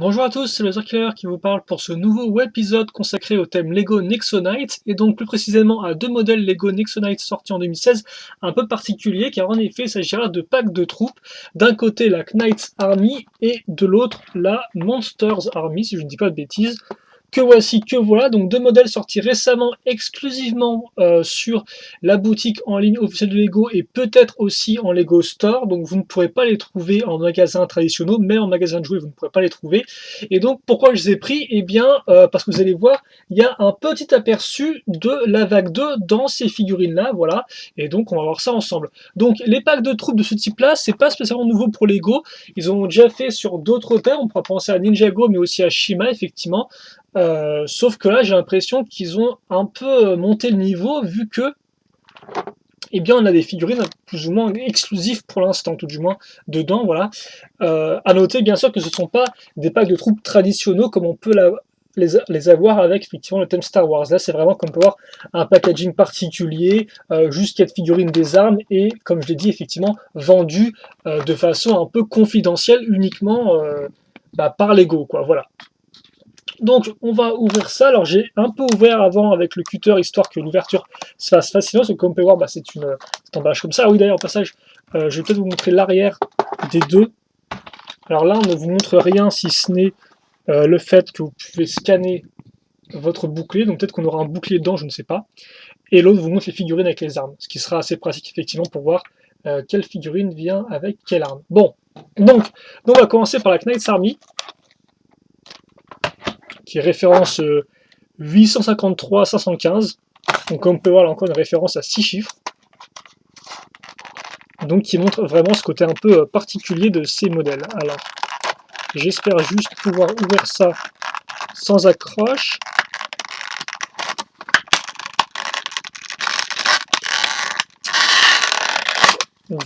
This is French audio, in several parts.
Bonjour à tous, c'est le Zerkiller qui vous parle pour ce nouveau épisode consacré au thème Lego Nexonite et donc plus précisément à deux modèles Lego Nexonite sortis en 2016 un peu particuliers car en effet il s'agira de packs de troupes, d'un côté la Knights Army et de l'autre la Monsters Army si je ne dis pas de bêtises. Que voici, que voilà, donc deux modèles sortis récemment exclusivement sur la boutique en ligne officielle de Lego et peut-être aussi en Lego Store, donc vous ne pourrez pas les trouver en magasins traditionnels, mais en magasin de jouets vous ne pourrez pas les trouver. Et donc pourquoi je les ai pris? Eh bien parce que vous allez voir, il y a un petit aperçu de la vague 2 dans ces figurines là, voilà, et donc on va voir ça ensemble. Donc les packs de troupes de ce type là, c'est pas spécialement nouveau pour Lego, ils ont déjà fait sur d'autres terres, on pourra penser à Ninjago mais aussi à Shima effectivement. Sauf que là, j'ai l'impression qu'ils ont un peu monté le niveau, vu que, eh bien, on a des figurines plus ou moins exclusives pour l'instant, tout du moins dedans, voilà. À noter, bien sûr, que ce ne sont pas des packs de troupes traditionnels comme on peut les avoir avec effectivement le thème Star Wars. Là, c'est vraiment, comme on peut voir, un packaging particulier, juste 4 figurines des armes et, comme je l'ai dit, effectivement, vendues de façon un peu confidentielle, uniquement par Lego, quoi. Voilà. Donc on va ouvrir ça, alors j'ai un peu ouvert avant avec le cutter histoire que l'ouverture se fasse facilement, parce que comme on peut voir c'est cet emballage comme ça. Ah oui d'ailleurs au passage, je vais peut-être vous montrer l'arrière des deux. Alors là on ne vous montre rien si ce n'est le fait que vous pouvez scanner votre bouclier, donc peut-être qu'on aura un bouclier dedans, je ne sais pas. Et l'autre vous montre les figurines avec les armes, ce qui sera assez pratique effectivement pour voir quelle figurine vient avec quelle arme. Bon, donc on va commencer par la Knights Army, qui est référence 853-515. Donc comme on peut voir là encore une référence à 6 chiffres. Donc qui montre vraiment ce côté un peu particulier de ces modèles. Alors j'espère juste pouvoir ouvrir ça sans accroche.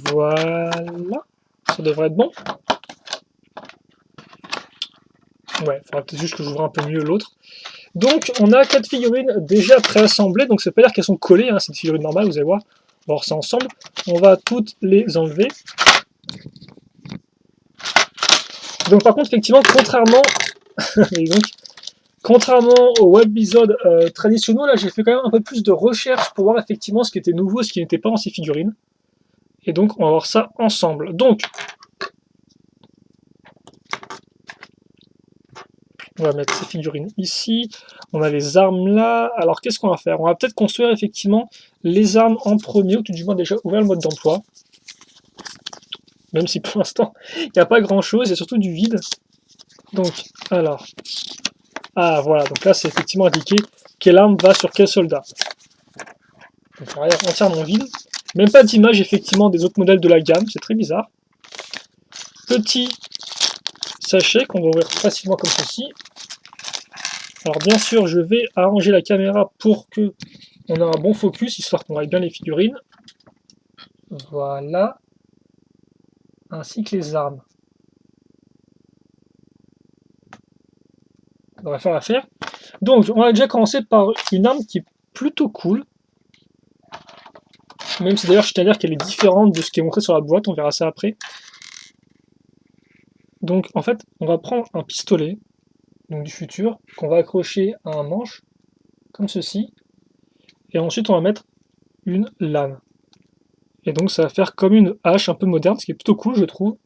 Voilà, ça devrait être bon. Ouais, il faudra peut-être juste que j'ouvre un peu mieux l'autre. Donc on a 4 figurines déjà préassemblées, donc ça veut pas dire qu'elles sont collées, hein, c'est des figurines normales, vous allez voir. On va voir ça ensemble. On va toutes les enlever. Donc par contre, effectivement, contrairement aux webisodes traditionnels, là j'ai fait quand même un peu plus de recherche pour voir effectivement ce qui était nouveau et ce qui n'était pas dans ces figurines. Et donc on va voir ça ensemble. Donc on va mettre ces figurines ici. On a les armes là. Alors qu'est-ce qu'on va faire? On va peut-être construire effectivement les armes en premier, ou tout du moins déjà ouvrir le mode d'emploi. Même si pour l'instant il n'y a pas grand chose, il y a surtout du vide. Donc alors. Ah voilà, donc là c'est effectivement indiqué quelle arme va sur quel soldat. Donc l'arrière entièrement vide. Même pas d'image effectivement des autres modèles de la gamme, c'est très bizarre. Petit sachet qu'on va ouvrir facilement comme ceci. Alors bien sûr je vais arranger la caméra pour que on ait un bon focus, histoire qu'on voit bien les figurines. Voilà. Ainsi que les armes. On va faire l'affaire. Donc on a déjà commencé par une arme qui est plutôt cool. Même si d'ailleurs je tiens à dire qu'elle est différente de ce qui est montré sur la boîte, on verra ça après. Donc en fait, on va prendre un pistolet, donc du futur, qu'on va accrocher à un manche, comme ceci. Et ensuite on va mettre une lame. Et donc ça va faire comme une hache un peu moderne, ce qui est plutôt cool je trouve.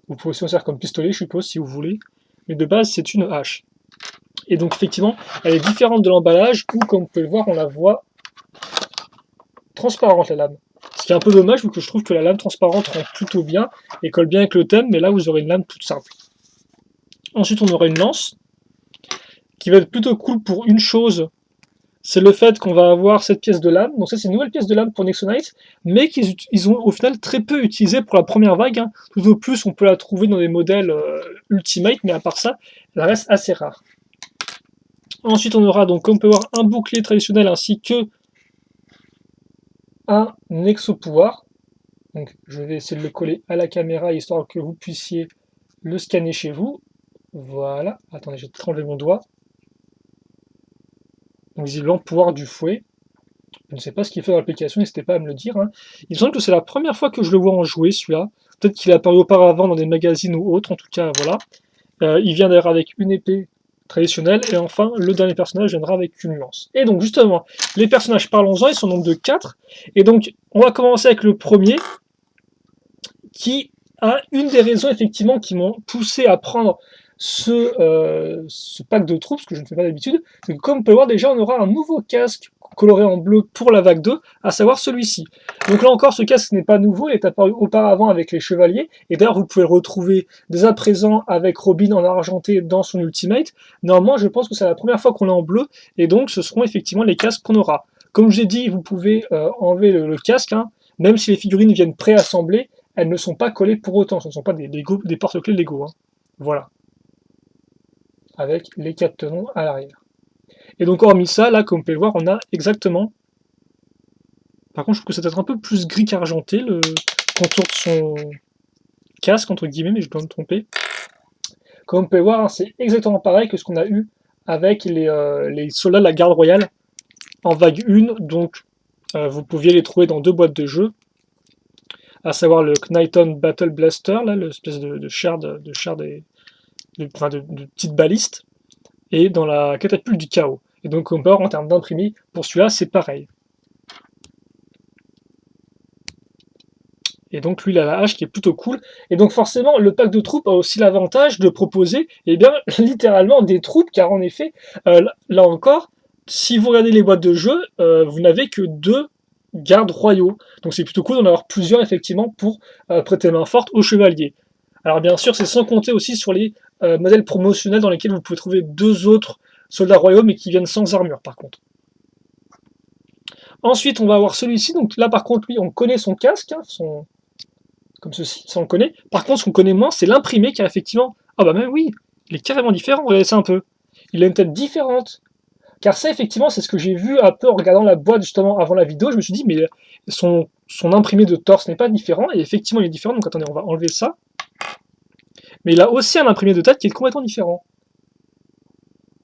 Vous pouvez aussi en servir comme pistolet, je suppose, si vous voulez. Mais de base, c'est une hache. Et donc effectivement, elle est différente de l'emballage, où comme vous pouvez le voir, on la voit transparente la lame. Ce qui est un peu dommage, vu que je trouve que la lame transparente rend plutôt bien et colle bien avec le thème, mais là vous aurez une lame toute simple. Ensuite on aura une lance, qui va être plutôt cool pour une chose, c'est le fait qu'on va avoir cette pièce de lame. Donc ça c'est une nouvelle pièce de lame pour Nexonite, mais qu'ils ont au final très peu utilisé pour la première vague. Hein. Tout au plus on peut la trouver dans des modèles Ultimate, mais à part ça, elle reste assez rare. Ensuite on aura donc, comme on peut voir, un bouclier traditionnel ainsi que un exo-pouvoir. Donc je vais essayer de le coller à la caméra histoire que vous puissiez le scanner chez vous. Voilà. Attendez, je vais peut-être enlever mon doigt. Donc visiblement pouvoir du fouet. Je ne sais pas ce qu'il fait dans l'application, n'hésitez pas à me le dire. Hein. Il me semble que c'est la première fois que je le vois en jouer celui-là. Peut-être qu'il est apparu auparavant dans des magazines ou autres, en tout cas voilà. Il vient d'ailleurs avec une épée traditionnelle, et enfin, le dernier personnage viendra avec une lance. Et donc, justement, les personnages, parlons-en, ils sont donc de 4, et donc, on va commencer avec le premier, qui a une des raisons, effectivement, qui m'ont poussé à prendre ce pack de troupes, ce que je ne fais pas d'habitude, c'est que comme on peut le voir déjà, on aura un nouveau casque coloré en bleu pour la vague 2, à savoir celui-ci. Donc là encore, ce casque n'est pas nouveau, il est apparu auparavant avec les chevaliers, et d'ailleurs vous pouvez le retrouver dès à présent avec Robin en argenté dans son ultimate. Normalement, je pense que c'est la première fois qu'on l'a en bleu, et donc ce seront effectivement les casques qu'on aura. Comme j'ai dit, vous pouvez enlever le casque, hein, même si les figurines viennent préassemblées, elles ne sont pas collées pour autant, ce ne sont pas des porte-clés Lego. Hein. Voilà, avec les 4 tenons à l'arrière. Et donc hormis ça, là, comme vous pouvez le voir, on a exactement... Par contre, je trouve que c'est peut-être un peu plus gris qu'argenté, le contour de son casque, entre guillemets, mais je dois me tromper. Comme vous pouvez voir, hein, c'est exactement pareil que ce qu'on a eu avec les soldats de la garde royale en vague 1, donc vous pouviez les trouver dans 2 boîtes de jeu, à savoir le Knighton Battle Blaster, là, l'espèce de char de petites balistes, et dans la catapulte du chaos. Et donc on peut voir en termes d'imprimé, pour celui-là, c'est pareil. Et donc lui il a la hache qui est plutôt cool. Et donc forcément le pack de troupes a aussi l'avantage de proposer littéralement des troupes, car en effet, là encore, si vous regardez les boîtes de jeu, vous n'avez que 2 gardes royaux. Donc c'est plutôt cool d'en avoir plusieurs effectivement pour prêter main forte aux chevaliers. Alors bien sûr c'est sans compter aussi sur les modèles promotionnels dans lesquels vous pouvez trouver 2 autres soldats royaux mais qui viennent sans armure par contre. Ensuite on va avoir celui-ci, donc là par contre lui on connaît son casque, hein, comme ceci, ça on le connaît. Par contre, ce qu'on connaît moins, c'est l'imprimé qui a effectivement... Ah bah même oui, il est carrément différent, regardez ça un peu. Il a une tête différente. Car ça, effectivement, c'est ce que j'ai vu un peu en regardant la boîte justement avant la vidéo. Je me suis dit, mais son imprimé de torse n'est pas différent. Et effectivement, il est différent. Donc attendez, on va enlever ça. Mais il a aussi un imprimé de tête qui est complètement différent.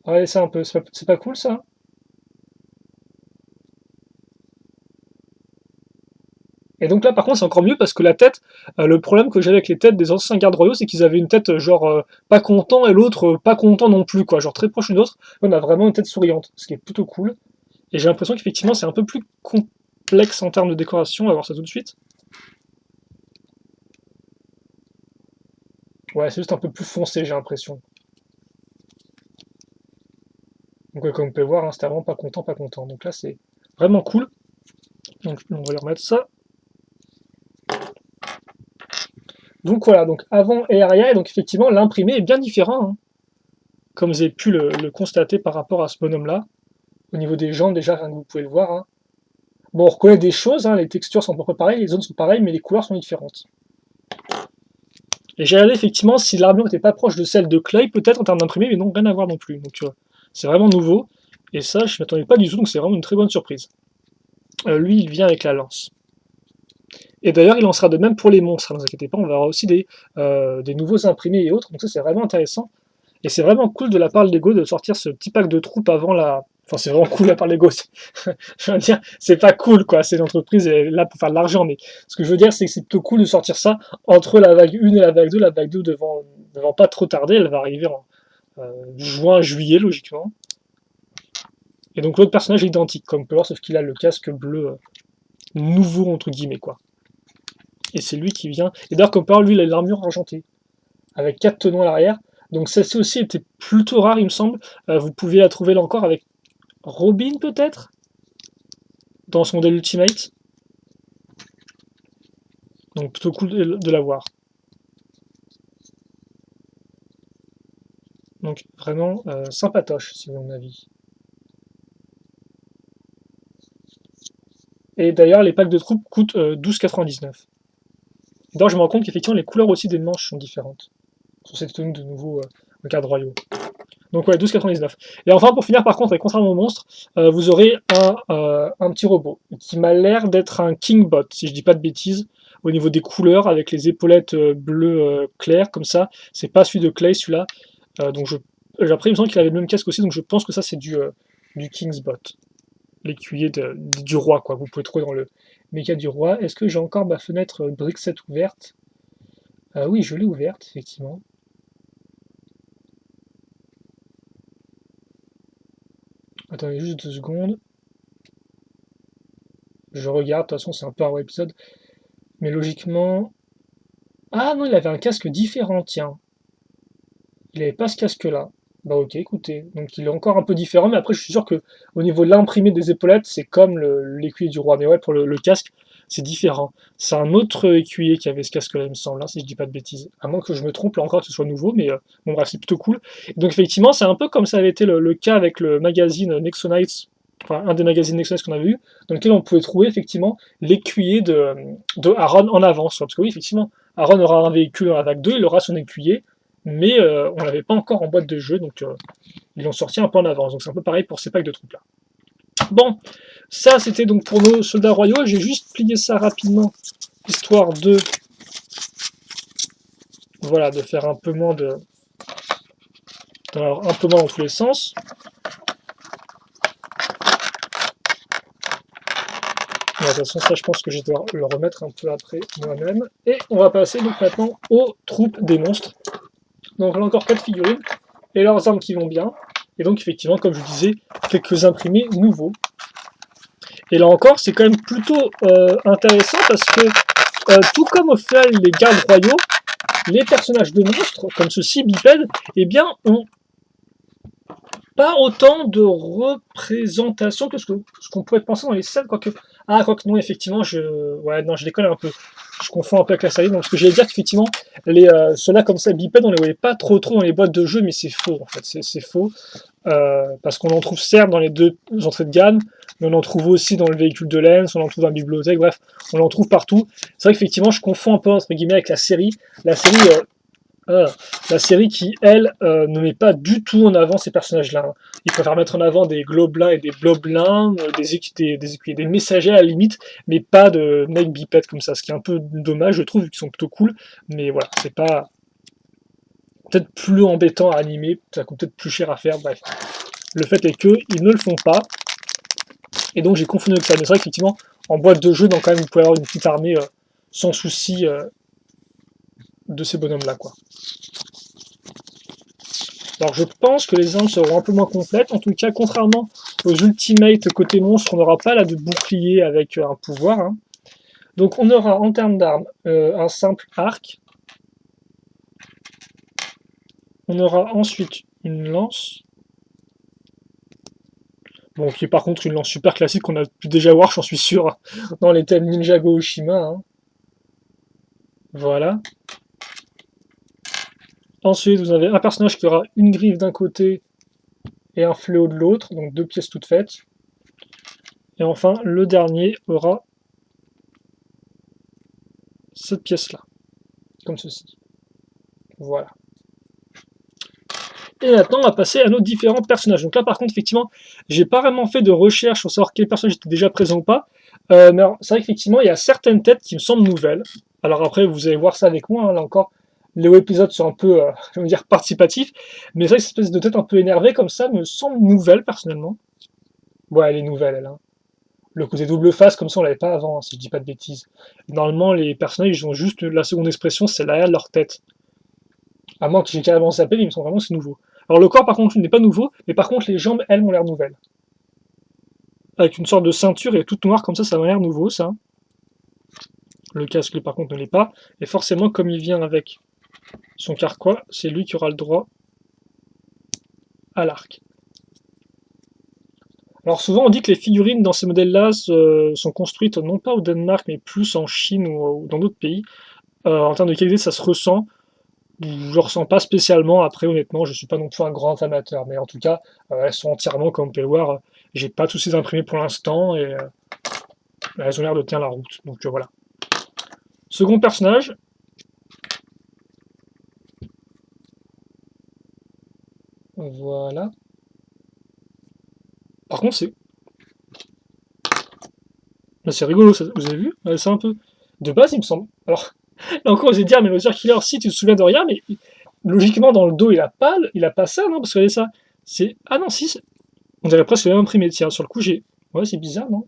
Regardez ça un peu, c'est pas cool ça? Et donc là, par contre, c'est encore mieux parce que la tête, le problème que j'avais avec les têtes des anciens gardes royaux, c'est qu'ils avaient une tête genre pas content et l'autre pas content non plus, quoi, genre très proche une autre. On a vraiment une tête souriante, ce qui est plutôt cool. Et j'ai l'impression qu'effectivement, c'est un peu plus complexe en termes de décoration. On va voir ça tout de suite. Ouais, c'est juste un peu plus foncé, j'ai l'impression. Donc, ouais, comme vous pouvez voir, hein, c'était vraiment pas content, pas content. Donc là, c'est vraiment cool. Donc, on va lui remettre ça. Donc voilà, donc avant et arrière, et donc effectivement, l'imprimé est bien différent, hein, comme vous avez pu le constater par rapport à ce bonhomme-là. Au niveau des jambes, déjà, vous pouvez le voir. Hein. Bon, on reconnaît des choses, hein, les textures sont à peu près pareilles, les zones sont pareilles, mais les couleurs sont différentes. Et j'ai regardé effectivement si l'armure n'était pas proche de celle de Clay, peut-être en termes d'imprimé, mais non, rien à voir non plus. Donc c'est vraiment nouveau, et ça, je ne m'attendais pas du tout, donc c'est vraiment une très bonne surprise. Lui, il vient avec la lance. Et d'ailleurs, il en sera de même pour les monstres, ne vous inquiétez pas, on va avoir aussi des nouveaux imprimés et autres, donc ça c'est vraiment intéressant. Et c'est vraiment cool de la part de Lego de sortir ce petit pack de troupes avant la... Enfin, c'est vraiment cool de la part de Lego. Je veux dire, c'est pas cool, quoi. C'est l'entreprise est là pour faire de l'argent, mais ce que je veux dire, c'est que c'est plutôt cool de sortir ça entre la vague 1 et la vague 2. La vague 2 devant pas trop tarder, elle va arriver en juin, juillet, logiquement. Et donc l'autre personnage est identique, comme on peut voir, sauf qu'il a le casque bleu nouveau, entre guillemets, quoi. Et c'est lui qui vient... Et d'ailleurs, comme par lui, il a l'armure argentée, avec 4 tenons à l'arrière. Donc celle-ci aussi était plutôt rare, il me semble. Vous pouvez la trouver là encore avec Robin, peut-être, dans son modèle Ultimate. Donc plutôt cool de la voir. Donc vraiment sympatoche, si vous mon avis. Et d'ailleurs, les packs de troupes coûtent 12,99. D'ailleurs, je me rends compte qu'effectivement, les couleurs aussi des manches sont différentes. Sur cette tenue de nouveau garde royaux. Donc ouais, 12,99. Et enfin, pour finir, par contre, et contrairement au monstre, vous aurez un petit robot qui m'a l'air d'être un Kingbot, si je dis pas de bêtises, au niveau des couleurs, avec les épaulettes bleues claires, comme ça. C'est pas celui de Clay, celui-là. Donc après, il me semble qu'il avait le même casque aussi, donc je pense que ça, c'est du Kingsbot. L'écuyer du roi, quoi. Vous pouvez trouver dans le méca du roi. Est-ce que j'ai encore ma fenêtre Brixet ouverte? Oui, je l'ai ouverte, effectivement. Attendez juste 2 secondes. Je regarde, de toute façon c'est un peu un web épisode. Mais logiquement... Ah non, il avait un casque différent, tiens. Il avait pas ce casque-là. Bah ok, écoutez. Donc il est encore un peu différent, mais après je suis sûr que au niveau de l'imprimé des épaulettes, c'est comme l'écuyer du roi. Mais ouais, pour le casque, c'est différent. C'est un autre écuyer qui avait ce casque-là, il me semble, hein, si je dis pas de bêtises. À moins que je me trompe, là encore, que ce soit nouveau, mais bon bref, c'est plutôt cool. Donc effectivement, c'est un peu comme ça avait été le cas avec le magazine Nexonites, enfin un des magazines Nexonites qu'on avait eu, dans lequel on pouvait trouver effectivement l'écuyer de Aaron en avance. Parce que oui, effectivement, Aaron aura un véhicule dans la vague 2, il aura son écuyer, mais on l'avait pas encore en boîte de jeu, donc ils l'ont sorti un peu en avance. Donc c'est un peu pareil pour ces packs de troupes là. Bon, ça c'était donc pour nos soldats royaux. J'ai juste plié ça rapidement, histoire de, voilà, de faire un peu moins un peu moins dans tous les sens. Mais de toute façon, ça je pense que je dois le remettre un peu après moi-même. Et on va passer donc maintenant aux troupes des monstres. Donc là encore 4 figurines et leurs armes qui vont bien. Et donc effectivement, comme je vous disais, quelques imprimés nouveaux. Et là encore, c'est quand même plutôt intéressant parce que, tout comme au final les gardes royaux, les personnages de monstres, comme ceux-ci, bipèdes, eh bien, ont pas autant de représentation que ce qu'on pourrait penser dans les scènes, quoique... Ah, quoique non, effectivement, ouais, non, je déconne un peu. Je confonds un peu avec la série, donc ce que j'allais dire qu'effectivement, ceux-là comme ça, bipèdes, on les voyait pas trop dans les boîtes de jeu, mais c'est faux, en fait, c'est faux. Parce qu'on en trouve certes dans les deux entrées de gamme, mais on en trouve aussi dans le véhicule de Lens, on en trouve dans la bibliothèque, bref, on en trouve partout. C'est vrai qu'effectivement, je confonds un peu entre guillemets avec la série. La série qui, elle, ne met pas du tout en avant ces personnages-là. Hein. Ils préfèrent mettre en avant des globelins et des blobelins, des messagers à la limite, mais pas de mecs bipèdes comme ça, ce qui est un peu dommage, je trouve, vu qu'ils sont plutôt cool, mais voilà, c'est pas peut-être plus embêtant à animer, ça coûte peut-être plus cher à faire, bref. Le fait est que ils ne le font pas, et donc j'ai confondu avec ça. Mais c'est vrai qu'effectivement, en boîte de jeu, donc quand même, vous pouvez avoir une petite armée sans souci de ces bonhommes-là, quoi. Alors je pense que les armes seront un peu moins complètes. En tout cas, contrairement aux Ultimate côté monstre, on n'aura pas là de bouclier avec un pouvoir. Hein. Donc on aura en termes d'armes un simple arc. On aura ensuite une lance. Bon, qui est par contre une lance super classique qu'on a pu déjà voir, j'en suis sûr, dans les thèmes Ninjago Oshima. Hein. Voilà. Ensuite, vous avez un personnage qui aura une griffe d'un côté et un fléau de l'autre, donc 2 pièces toutes faites. Et enfin, le dernier aura cette pièce-là, comme ceci. Voilà. Et maintenant, on va passer à nos différents personnages. Donc là, par contre, effectivement, j'ai pas vraiment fait de recherche pour savoir quel personnage était déjà présent ou pas. Mais c'est vrai qu'effectivement, il y a certaines têtes qui me semblent nouvelles. Alors après, vous allez voir ça avec moi. Hein, là encore, les épisodes sont un peu, je veux dire, participatifs. Mais c'est vrai que cette espèce de tête un peu énervée comme ça me semble nouvelle, personnellement. Ouais, elle est nouvelle, elle. Hein. Le côté double face, comme ça, on l'avait pas avant, hein, si je dis pas de bêtises. Normalement, les personnages, ils ont juste la seconde expression, c'est l'arrière de leur tête. À moins que j'ai carrément zappé, mais il me semble vraiment que c'est nouveau. Alors le corps, par contre, n'est pas nouveau, mais par contre, les jambes, elles, ont l'air nouvelles. Avec une sorte de ceinture et toute noire, comme ça m'a l'air nouveau, ça. Le casque, par contre, ne l'est pas. Et forcément, comme il vient avec son carquois, c'est lui qui aura le droit à l'arc. Alors souvent, on dit que les figurines dans ces modèles-là sont construites non pas au Danemark, mais plus en Chine ou dans d'autres pays. En termes de qualité, ça se ressent. Je ne ressens pas spécialement. Après, honnêtement, je suis pas non plus un grand amateur, mais en tout cas, elles sont entièrement, comme vous pouvez le voir, j'ai pas tous ces imprimés pour l'instant et elles ont l'air de tenir la route. Donc voilà. Second personnage. Voilà. Par contre, c'est rigolo, ça, vous avez vu? C'est un peu. De base, il me semble. Alors, là encore, vous allez dire, mais le Killer, si tu te souviens de rien, mais logiquement, dans le dos, il a pas ça, non? Parce que regardez ça. Ah non, si, on dirait presque le même imprimé. Tiens, sur le coup, ouais, c'est bizarre, non?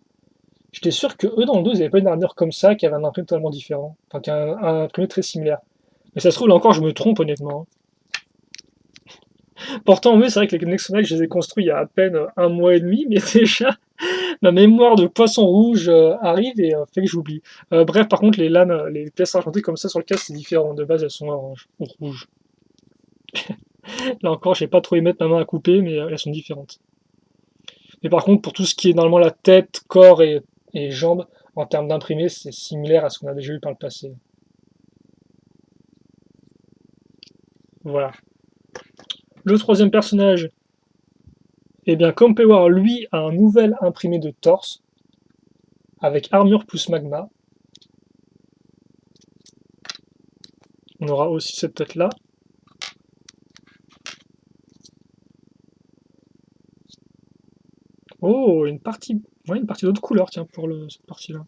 J'étais sûr que eux, dans le dos, ils avaient pas une armure comme ça, qui avait un imprimé totalement différent. Enfin, qui a un imprimé très similaire. Mais ça se trouve, là encore, je me trompe, honnêtement. Pourtant, oui, c'est vrai que les Nexonite, je les ai construits il y a à peine un mois et demi, mais déjà, ma mémoire de poisson rouge arrive et fait que j'oublie. Bref, par contre, les lames, les pièces argentées comme ça sur le casque, c'est différent. De base, elles sont orange ou rouges. Là encore, j'ai pas trop aimé mettre ma main à couper, mais elles sont différentes. Mais par contre, pour tout ce qui est normalement la tête, corps et jambes, en termes d'imprimé, c'est similaire à ce qu'on a déjà eu par le passé. Voilà. Le troisième personnage, eh bien, comme on peut voir, lui a un nouvel imprimé de torse, avec armure plus magma. On aura aussi cette tête-là. Oh, une partie, ouais, une partie d'autre couleur, tiens, pour cette partie-là.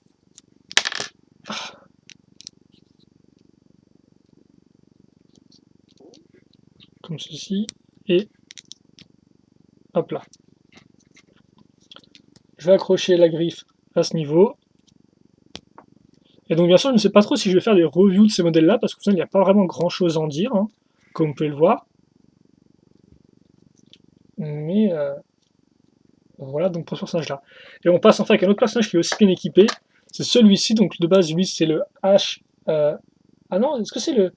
Comme ceci, et hop là. Je vais accrocher la griffe à ce niveau. Et donc bien sûr, je ne sais pas trop si je vais faire des reviews de ces modèles-là, parce que il n'y a pas vraiment grand-chose à en dire, hein, comme vous pouvez le voir. Mais voilà donc pour ce personnage-là. Et on passe enfin avec un autre personnage qui est aussi bien équipé. C'est celui-ci, donc de base, lui, c'est le H... Ah non, est-ce que c'est le...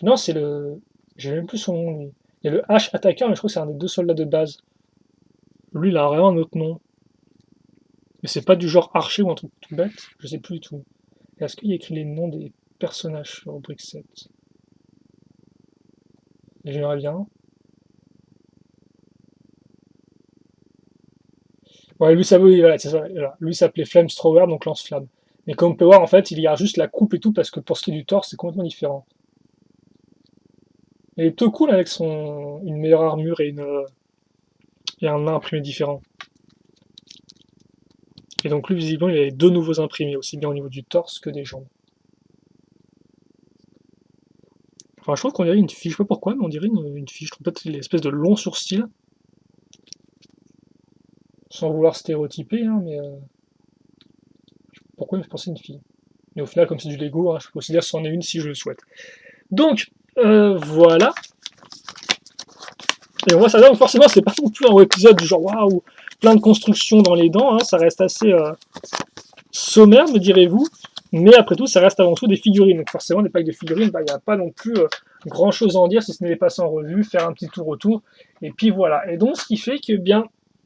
Non, c'est le... J'ai même plus son nom, lui. Il y a le H attaqueur, mais je crois que c'est un des deux soldats de base. Lui, il a vraiment un autre nom. Mais c'est pas du genre archer ou un truc tout bête, je sais plus du tout. Est-ce qu'il y a écrit les noms des personnages sur Brick 7? J'aimerais bien. Ouais, lui, ça, oui, voilà, c'est ça, voilà. Lui s'appelait Flamethrower, donc lance-flamme. Mais comme on peut voir, en fait, il y a juste la coupe et tout, parce que pour ce qui est du torse, c'est complètement différent. Il est plutôt cool avec une meilleure armure et un imprimé différent. Et donc lui, visiblement, il avait deux nouveaux imprimés, aussi bien au niveau du torse que des jambes. Enfin, je trouve qu'on dirait une fiche, je sais pas pourquoi, mais on dirait une fiche. Je trouve peut-être l'espèce de long sourcil, sans vouloir stéréotyper, hein, mais pourquoi il me fait penser à une fille? Mais au final, comme c'est du Lego, hein, je peux aussi dire que c'en est une si je le souhaite. Donc, voilà. Et on voit ça là, donc forcément, c'est pas non plus un épisode du genre waouh, plein de constructions dans les dents, hein, ça reste assez sommaire, me direz-vous. Mais après tout, ça reste avant tout des figurines. Donc forcément, des packs de figurines, il n'y a pas non plus grand chose à en dire si ce n'est les passer en revue, faire un petit tour autour. Et puis voilà. Et donc, ce qui fait que bien,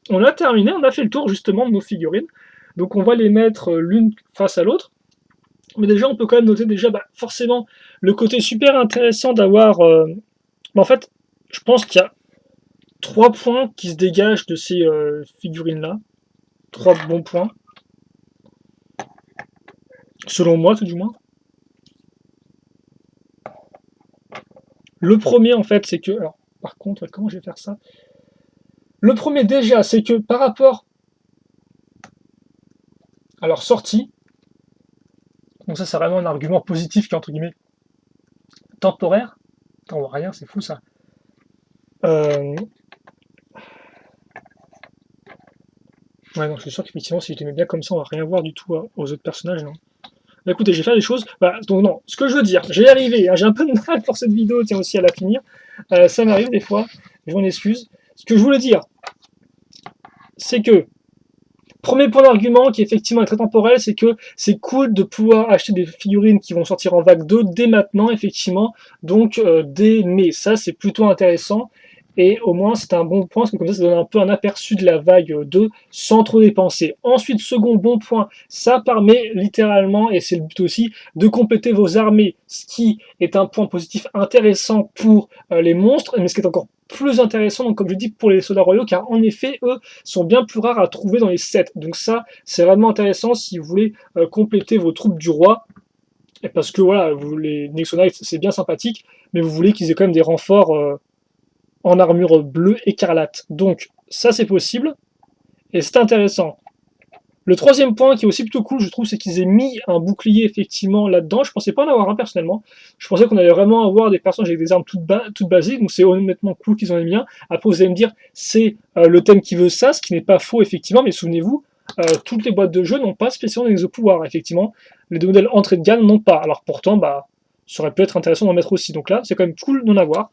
on a terminé, on a fait le tour justement de nos figurines. Donc on va les mettre l'une face à l'autre. Mais déjà, on peut quand même noter déjà, forcément, le côté super intéressant d'avoir... en fait, je pense qu'il y a 3 points qui se dégagent de ces figurines-là. 3 bons points. Selon moi, tout du moins. Le premier, en fait, c'est que... Alors, par contre, comment je vais faire ça? Le premier, déjà, c'est que par rapport à leur sortie, donc ça, c'est vraiment un argument positif qui est, entre guillemets, temporaire. Attends, on voit rien, c'est fou, ça. Ouais, donc je suis sûr qu'effectivement, si je les mets bien comme ça, on va rien voir du tout aux autres personnages, non. Écoutez, je vais faire des choses. Donc non, ce que je veux dire, j'ai arrivé, hein, j'ai un peu de mal pour cette vidéo, tiens aussi à la finir. Ça m'arrive des fois, je m'en excuse. Ce que je voulais dire, c'est que, premier point d'argument qui effectivement est très temporel, c'est que c'est cool de pouvoir acheter des figurines qui vont sortir en vague 2 dès maintenant, effectivement, donc dès mai. Ça, c'est plutôt intéressant. Et au moins, c'est un bon point, parce que comme ça donne un peu un aperçu de la vague 2 sans trop dépenser. Ensuite, second bon point, ça permet littéralement, et c'est le but aussi, de compléter vos armées, ce qui est un point positif intéressant pour les monstres, mais ce qui est encore plus intéressant, donc comme je dis, pour les soldats royaux, car en effet, eux, sont bien plus rares à trouver dans les sets. Donc ça, c'est vraiment intéressant si vous voulez compléter vos troupes du roi, et parce que voilà, les Nexonites, c'est bien sympathique, mais vous voulez qu'ils aient quand même des renforts en armure bleue écarlate. Donc ça c'est possible, et c'est intéressant. Le troisième point qui est aussi plutôt cool, je trouve, c'est qu'ils aient mis un bouclier effectivement là-dedans. Je pensais pas en avoir un personnellement. Je pensais qu'on allait vraiment avoir des personnages avec des armes toutes basiques, donc c'est honnêtement cool qu'ils en aient mis un. Après, vous allez me dire, c'est le thème qui veut ça, ce qui n'est pas faux effectivement, mais souvenez-vous, toutes les boîtes de jeux n'ont pas spécialement des exopouvoirs, effectivement. Les deux modèles entrée de gamme n'ont pas. Alors pourtant, ça aurait pu être intéressant d'en mettre aussi. Donc là, c'est quand même cool d'en avoir.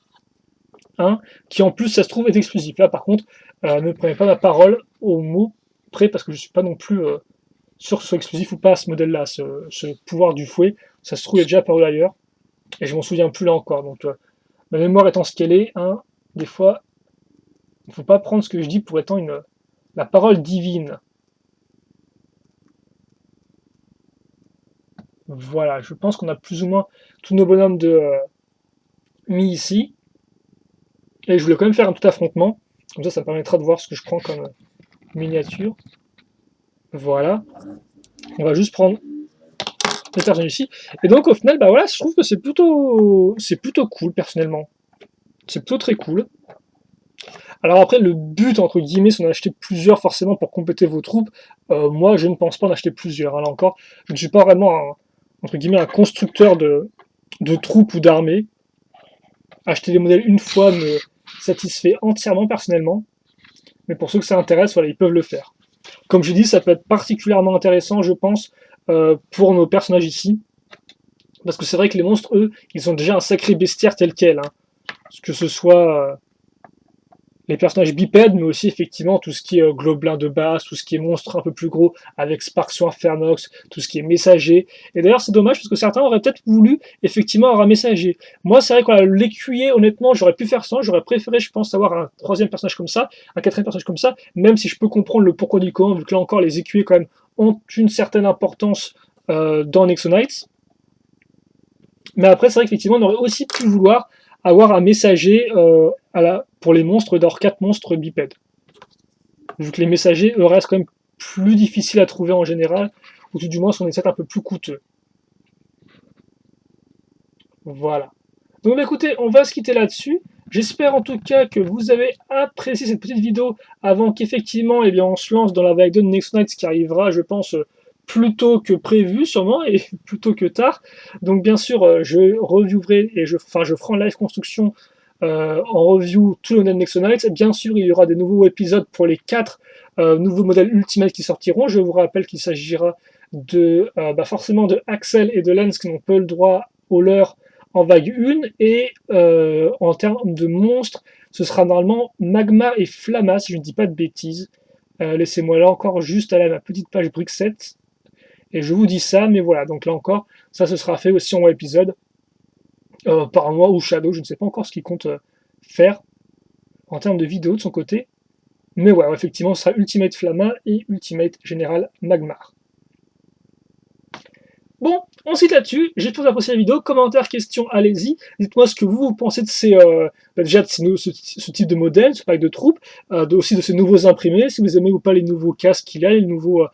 1, qui en plus, ça se trouve, est exclusif. Là, par contre, ne prenez pas ma parole au mot près, parce que je suis pas non plus sûr que ce soit exclusif ou pas, ce modèle-là, ce pouvoir du fouet. Ça se trouve, il est déjà apparu ailleurs, et je m'en souviens plus là encore. Donc, ma mémoire étant ce qu'elle est, hein, des fois, il ne faut pas prendre ce que je dis pour étant la parole divine. Voilà, je pense qu'on a plus ou moins tous nos bonhommes mis ici. Et je voulais quand même faire un petit affrontement. Comme ça me permettra de voir ce que je prends comme miniature. Voilà. On va juste prendre les personnages ici. Et donc au final, bah voilà, je trouve que c'est plutôt cool personnellement. C'est plutôt très cool. Alors après, le but, entre guillemets, c'est d'en acheter plusieurs forcément pour compléter vos troupes. Moi, je ne pense pas en acheter plusieurs. Hein, là encore, je ne suis pas vraiment, entre guillemets, un constructeur de troupes ou d'armées. Acheter les modèles une fois me satisfait entièrement personnellement. Mais pour ceux que ça intéresse, voilà, ils peuvent le faire. Comme je dis, ça peut être particulièrement intéressant, je pense, pour nos personnages ici. Parce que c'est vrai que les monstres, eux, ils ont déjà un sacré bestiaire tel quel. Hein. Que ce soit les personnages bipèdes, mais aussi effectivement tout ce qui est gobelin de base, tout ce qui est monstre un peu plus gros, avec Sparx ou Infernox, tout ce qui est messager. Et d'ailleurs, c'est dommage parce que certains auraient peut-être voulu effectivement avoir un messager. Moi, c'est vrai que l'écuyer, honnêtement, j'aurais pu faire ça. J'aurais préféré, je pense, avoir un troisième personnage comme ça, un quatrième personnage comme ça, même si je peux comprendre le pourquoi du comment, vu que là encore, les écuyers, quand même, ont une certaine importance dans Nexo Knights. Mais après, c'est vrai qu'effectivement, on aurait aussi pu vouloir avoir un messager pour les monstres, d'avoir 4 monstres bipèdes. Vu que les messagers, eux, restent quand même plus difficiles à trouver en général, ou tout du moins sont des sets un peu plus coûteux. Voilà. Donc écoutez, on va se quitter là-dessus. J'espère en tout cas que vous avez apprécié cette petite vidéo avant qu'effectivement eh bien, on se lance dans la vague de Nexo Knights qui arrivera, je pense, plus tôt que prévu sûrement et plus tôt que tard. Donc bien sûr, je reviewerai et je ferai en live construction en review tous les modèles Nexo Knights. Bien sûr, il y aura des nouveaux épisodes pour les 4 nouveaux modèles Ultimate qui sortiront. Je vous rappelle qu'il s'agira de forcément de Axel et de Lens qui n'ont pas eu le droit au leur en vague 1, et en termes de monstres, ce sera normalement Magmar et Flamma, si je ne dis pas de bêtises. Laissez-moi là encore juste aller à ma petite page Brickset, et je vous dis ça, mais voilà, donc là encore, ça ce sera fait aussi en épisode, par moi ou Shadow, je ne sais pas encore ce qu'il compte faire en termes de vidéo de son côté, mais ouais, effectivement, ce sera Ultimate Flamma et Ultimate Général Magmar. Bon, on se quitte là-dessus. J'espère que vous avez apprécié la vidéo. Commentaires, questions, allez-y. Dites-moi ce que vous pensez de déjà de ce type de modèle, ce pack de troupes, aussi de ces nouveaux imprimés, si vous aimez ou pas les nouveaux casques qu'il y a, les nouveaux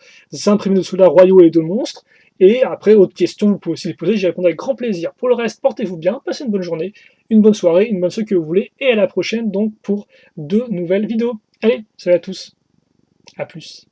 imprimés de soldats royaux et de monstres. Et après, autres questions, vous pouvez aussi les poser, j'y répondrai avec grand plaisir. Pour le reste, portez-vous bien, passez une bonne journée, une bonne soirée, une bonne ce que vous voulez, et à la prochaine donc pour de nouvelles vidéos. Allez, salut à tous, à plus.